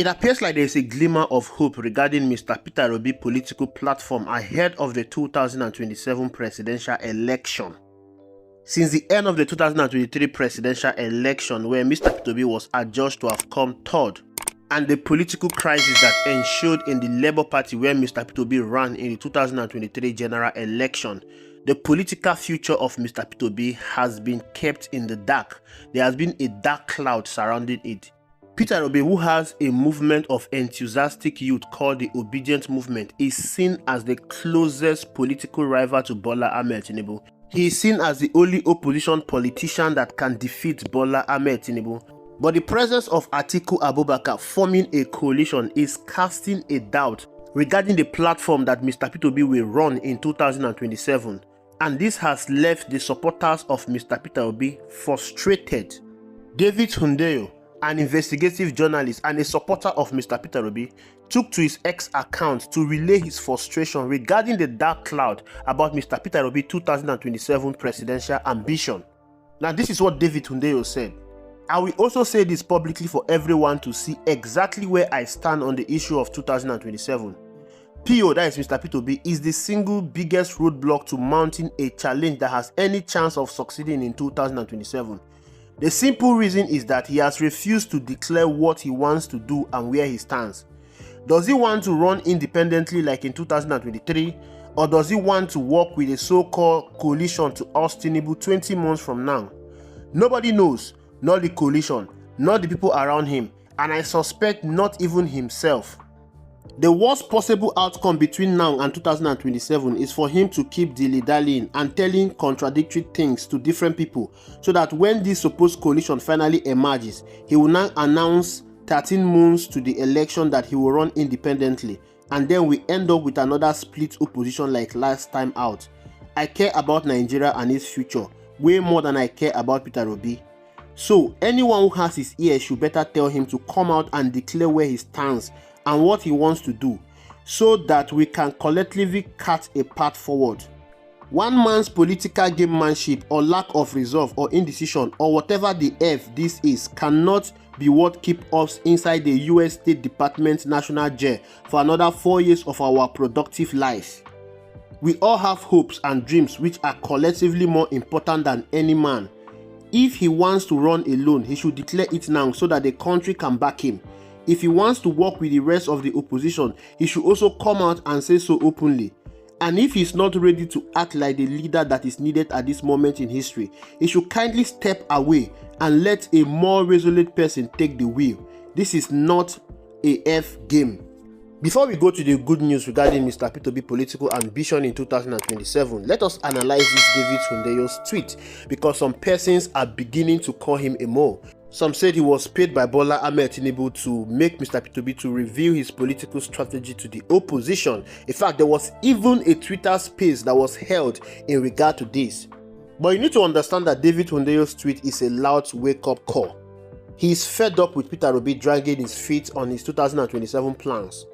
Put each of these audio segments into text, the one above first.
It appears like there is a glimmer of hope regarding Mr. Peter Obi's political platform ahead of the 2027 presidential election. Since the end of the 2023 presidential election, where Mr. Peter Obi was adjudged to have come third, and the political crisis that ensued in the Labour Party where Mr. Peter Obi ran in the 2023 general election, the political future of Mr. Peter Obi has been kept in the dark. There has been a dark cloud surrounding it. Peter Obi, who has a movement of enthusiastic youth called the Obedient Movement, is seen as the closest political rival to Bola Ahmed Tinubu. He is seen as the only opposition politician that can defeat Bola Ahmed Tinubu. But the presence of Atiku Abubakar forming a coalition is casting a doubt regarding the platform that Mr. Peter Obi will run in 2027. And this has left the supporters of Mr. Peter Obi frustrated. David Hundeyin, an investigative journalist and a supporter of Mr. Peter Obi, took to his X account to relay his frustration regarding the dark cloud about Mr. Peter Obi's 2027 presidential ambition. Now, this is what David Hundeyin said. I will also say this publicly for everyone to see exactly where I stand on the issue of 2027. PO, that is Mr. Peter Obi, is the single biggest roadblock to mounting a challenge that has any chance of succeeding in 2027. The simple reason is that he has refused to declare what he wants to do and where he stands. Does he want to run independently like in 2023, or does he want to work with a so-called coalition to oust Tinubu 20 months from now? Nobody knows, not the coalition, not the people around him, and I suspect not even himself. The worst possible outcome between now and 2027 is for him to keep dilly-dallying and telling contradictory things to different people, so that when this supposed coalition finally emerges, he will now announce 13 months to the election that he will run independently, and then we end up with another split opposition like last time out. I care about Nigeria and its future way more than I care about Peter Obi. So anyone who has his ears should better tell him to come out and declare where he stands and what he wants to do, so that we can collectively cut a path forward. One man's political gamemanship or lack of resolve or indecision or whatever the F this is cannot be what keeps us inside the US State Department National Jail for another 4 years of our productive lives. We all have hopes and dreams which are collectively more important than any man. If he wants to run alone, he should declare it now so that the country can back him. If he wants to work with the rest of the opposition, he should also come out and say so openly. And if he's not ready to act like the leader that is needed at this moment in history, he should kindly step away and let a more resolute person take the wheel. This is not a F game. Before we go to the good news regarding Mr. Peter Obi's political ambition in 2027, let us analyze this David Hundeyin's tweet, because some persons are beginning to call him a mole. Some said he was paid by Bola Ahmed Tinubu to make Mr. Peter Obi to reveal his political strategy to the opposition. In fact, there was even a Twitter space that was held in regard to this. But you need to understand that David Hundeyin's tweet is a loud wake-up call. He is fed up with Peter Obi dragging his feet on his 2027 plans.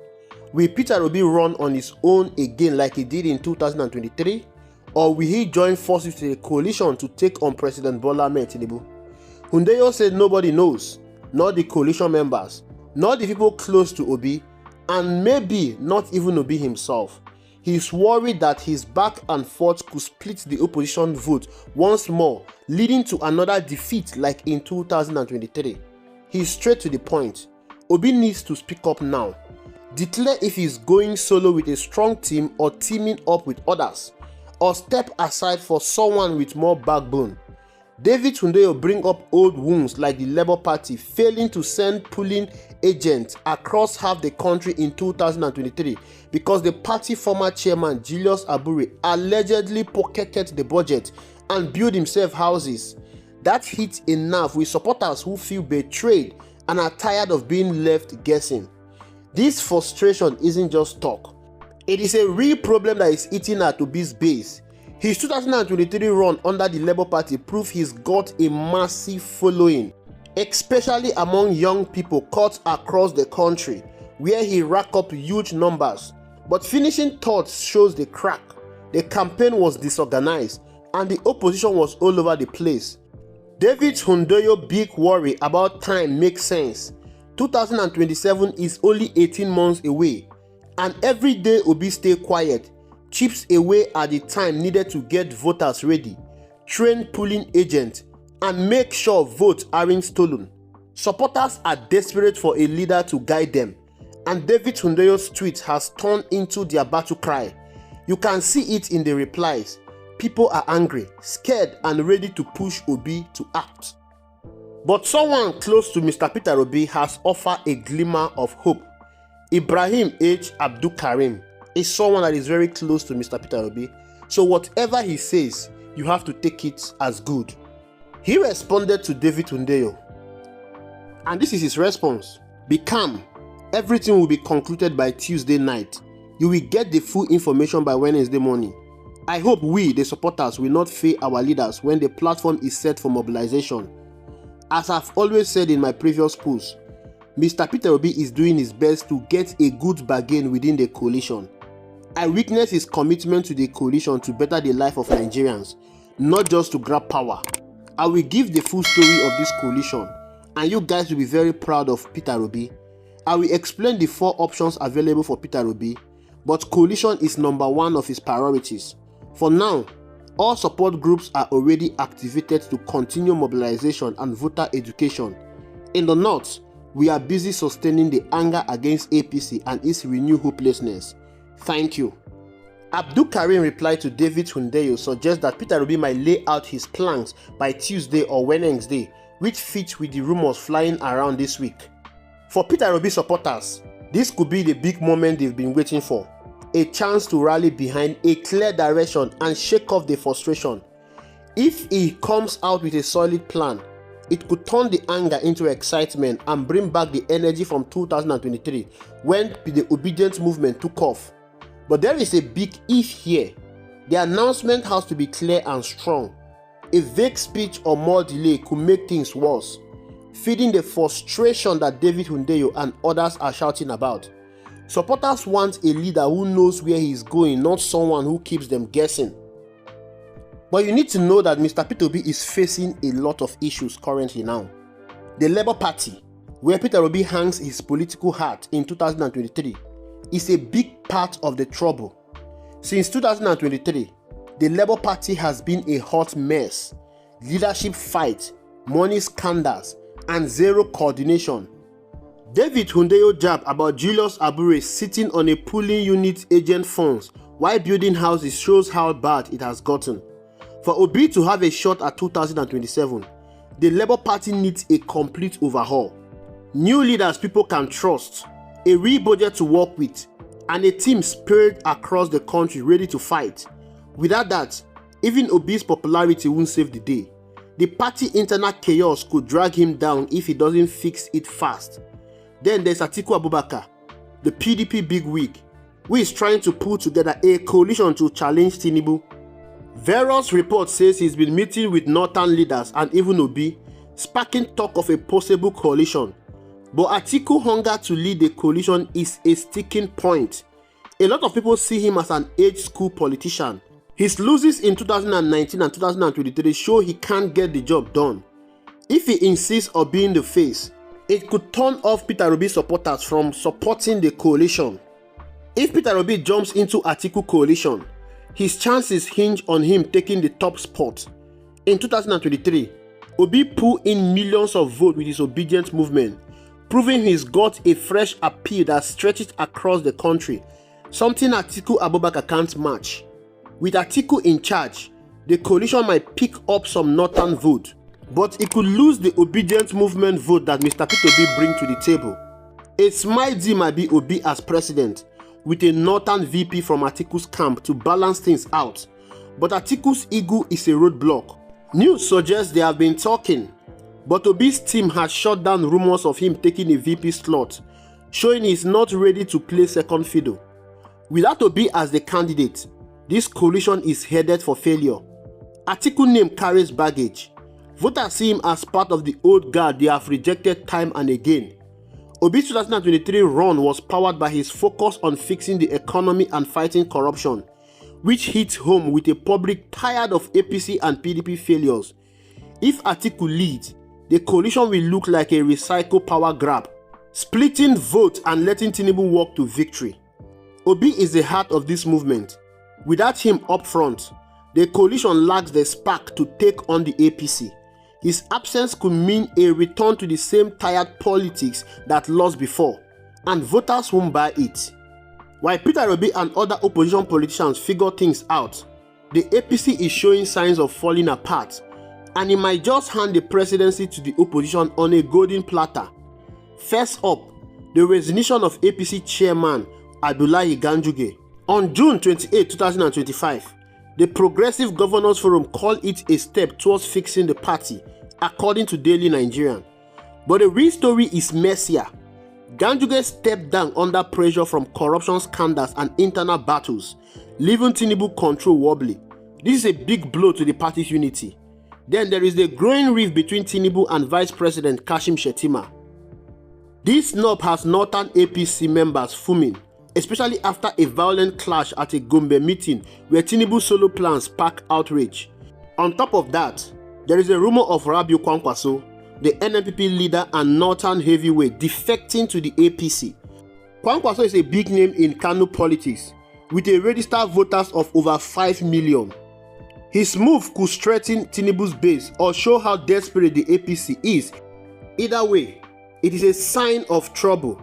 Will Peter Obi run on his own again like he did in 2023? Or will he join forces with a coalition to take on President Bola Ahmed Tinubu? Hundeyin said nobody knows, not the coalition members, not the people close to Obi, and maybe not even Obi himself. He is worried that his back and forth could split the opposition vote once more, leading to another defeat like in 2023. He is straight to the point. Obi needs to speak up now. Declare if he is going solo with a strong team or teaming up with others, or step aside for someone with more backbone. David Hundeyin bring up old wounds like the Labour Party failing to send polling agents across half the country in 2023 because the party former chairman Julius Abure allegedly pocketed the budget and built himself houses. That hit a nerve with supporters who feel betrayed and are tired of being left guessing. This frustration isn't just talk. It is a real problem that is eating at Obi's base. His 2023 run under the Labour Party proved he's got a massive following, especially among young people cut across the country, where he racked up huge numbers. But finishing third shows the crack. The campaign was disorganized and the opposition was all over the place. David Hundeyin's big worry about time makes sense. 2027 is only 18 months away, and every day Obi stay quiet chips away at the time needed to get voters ready, train polling agents, and make sure votes aren't stolen. Supporters are desperate for a leader to guide them, and David Hundeyo's tweet has turned into their battle cry. You can see it in the replies. People are angry, scared, and ready to push Obi to act. But someone close to Mr. Peter Obi has offered a glimmer of hope. Ibrahim H. Abdul Karim is someone that is very close to Mr. Peter Obi, so whatever he says, you have to take it as good. He responded to David Hundeyo, and this is his response: "Be calm. Everything will be concluded by Tuesday night. You will get the full information by Wednesday morning. I hope we, the supporters, will not fail our leaders when the platform is set for mobilization. As I've always said in my previous posts, Mr. Peter Obi is doing his best to get a good bargain within the coalition. I witness his commitment to the coalition to better the life of Nigerians, not just to grab power. I will give the full story of this coalition, and you guys will be very proud of Peter Obi. I will explain the 4 options available for Peter Obi, but coalition is number 1 of his priorities. For now, all support groups are already activated to continue mobilization and voter education. In the north, we are busy sustaining the anger against APC and its renewed hopelessness. Thank you." Abdul Karim replied to David Hundeyo suggests that Peter Obi might lay out his plans by Tuesday or Wednesday, which fits with the rumors flying around this week. For Peter Obi supporters, this could be the big moment they've been waiting for. A chance to rally behind a clear direction and shake off the frustration. If he comes out with a solid plan, it could turn the anger into excitement and bring back the energy from 2023 when the obedience movement took off. But there is a big if here. The announcement has to be clear and strong. A vague speech or more delay could make things worse, feeding the frustration that David Hundeyo and others are shouting about. Supporters want a leader who knows where he is going, not someone who keeps them guessing. But you need to know that Mr. Peter Obi is facing a lot of issues currently now. The Labour Party, where Peter Obi hangs his political hat in 2023, is a big part of the trouble. Since 2023, the Labour Party has been a hot mess. Leadership fight, money scandals, and zero coordination. David Hundeyo jab about Julius Abure sitting on a polling unit agent funds while building houses shows how bad it has gotten. For Obi to have a shot at 2027, the Labour Party needs a complete overhaul. New leaders people can trust, a real budget to work with, and a team spread across the country ready to fight. Without that, even Obi's popularity won't save the day. The party internal chaos could drag him down if he doesn't fix it fast. Then there's Atiku Abubakar, the PDP bigwig, who is trying to put together a coalition to challenge Tinubu. Various reports says he's been meeting with northern leaders and even Obi, sparking talk of a possible coalition. But Atiku's hunger to lead the coalition is a sticking point. A lot of people see him as an age-school politician. His losses in 2019 and 2023 show he can't get the job done. If he insists on being the face, it could turn off Peter Obi supporters from supporting the coalition. If Peter Obi jumps into Atiku coalition, his chances hinge on him taking the top spot. In 2023, Obi pulled in millions of votes with his obedience movement, proving he's got a fresh appeal that stretches across the country, something Atiku Abubakar can't match. With Atiku in charge, the coalition might pick up some northern vote, but it could lose the obedience movement vote that Mr. Peter Obi brings to the table. A smile deal might be Obi as president, with a northern VP from Atiku's camp to balance things out, but Atiku's ego is a roadblock. News suggests they have been talking, but Obi's team has shut down rumors of him taking a VP slot, showing he's not ready to play second fiddle. Without Obi as the candidate, this coalition is headed for failure. Atiku's name carries baggage. Voters see him as part of the old guard they have rejected time and again. Obi's 2023 run was powered by his focus on fixing the economy and fighting corruption, which hits home with a public tired of APC and PDP failures. If Atiku leads, the coalition will look like a recycled power grab. splitting vote and letting Tinubu walk to victory. Obi is the heart of this movement. Without him up front, the coalition lacks the spark to take on the APC. His absence could mean a return to the same tired politics that lost before, and voters won't buy it. While Peter Obi and other opposition politicians figure things out, the APC is showing signs of falling apart, and he might just hand the presidency to the opposition on a golden platter. First up, the resignation of APC chairman Abdullahi Ganduje. On June 28, 2025, the Progressive Governors Forum called it a step towards fixing the party, according to Daily Nigerian. But the real story is messier. Ganduje stepped down under pressure from corruption scandals and internal battles, leaving Tinubu control wobbly. This is a big blow to the party's unity. Then there is the growing rift between Tinubu and Vice President Kashim Shettima. This snub has northern APC members fuming, especially after a violent clash at a Gombe meeting where Tinubu's solo plans spark outrage. On top of that, there is a rumor of Rabiu Kwankwaso, the NNPP leader and northern heavyweight, defecting to the APC. Kwankwaso is a big name in Kano politics, with a registered voters of over 5 million. His move could strengthen Tinubu's base or show how desperate the APC is. Either way, it is a sign of trouble.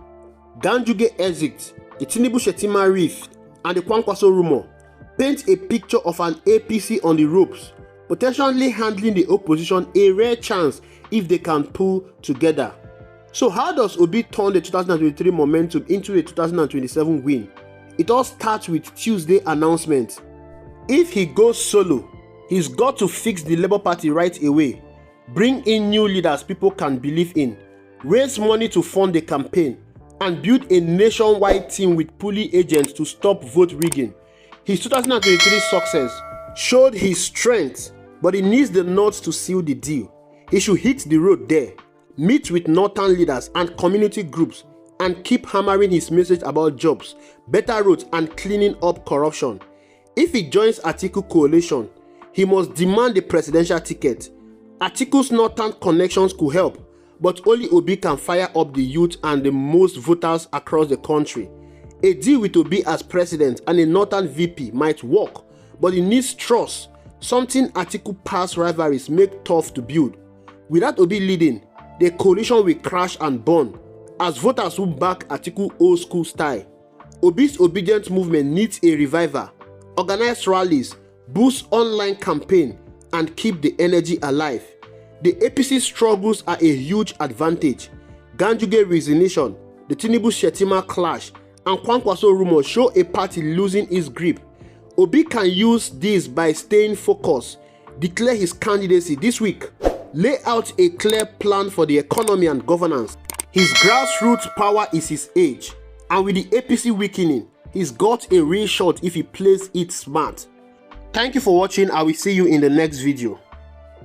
Ganduje exit, the Tinubu-Shettima rift, and the Kwankwaso rumor paint a picture of an APC on the ropes, potentially handling the opposition a rare chance if they can pull together. So how does Obi turn the 2023 momentum into a 2027 win? It all starts with Tuesday announcement. If he goes solo, he's got to fix the Labour Party right away, bring in new leaders people can believe in, raise money to fund the campaign, and build a nationwide team with pulling agents to stop vote rigging. His 2023 success showed his strength, but he needs the North to seal the deal. He should hit the road there, meet with northern leaders and community groups, and keep hammering his message about jobs, better roads, and cleaning up corruption. If he joins Atiku coalition, he must demand the presidential ticket. Atiku's northern connections could help, but only Obi can fire up the youth and the most voters across the country. A deal with Obi as president and a northern VP might work, but it needs trust, something Atiku past rivalries make tough to build. Without Obi leading, the coalition will crash and burn, as voters will back Atiku old school style. Obi's obedient movement needs a revival, organize rallies, boost online campaign, and keep the energy alive. The APC struggles are a huge advantage. Ganduje resignation, the Tinubu-Shettima clash, and Kwankwaso rumors show a party losing its grip. Obi can use this by staying focused, declare his candidacy this week, lay out a clear plan for the economy and governance. His grassroots power is his age, and with the APC weakening, he's got a real shot if he plays it smart. Thank you for watching. I will see you in the next video.